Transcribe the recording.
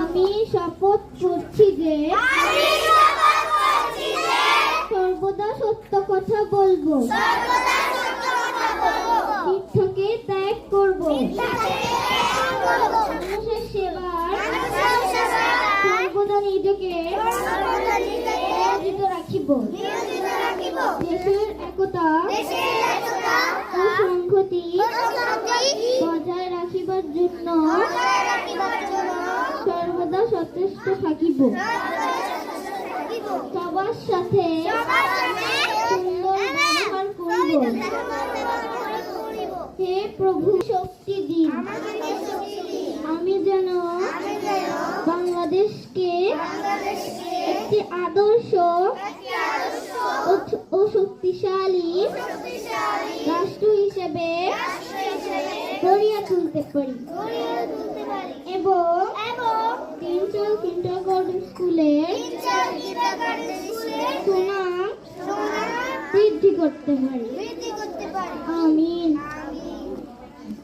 আমি শপথ করছি যে সর্বদা সত্য কথা বলবো, মিথ্যাকে ত্যাগ করব, মানুষের সেবার সর্বদা নিজেকে নিয়োজিত রাখিব, দেশের একতা ও সংহতি বজায় রাখিবার জন্য সর্বদা সচেষ্ট থাকিব, সবার সাথে সুন্দর ব্যবহার করিব। হে প্রভু শক্তি দিন, আমি যেন বাংলাদেশকে একটি আদর্শ ও শক্তিশালী রাষ্ট্র হিসেবে গড়িয়া তুলতে পারি এবং তিনশাল কিন্ডারগার্টেন স্কুলের সুনাম বৃদ্ধি করতে পারি। আমিন।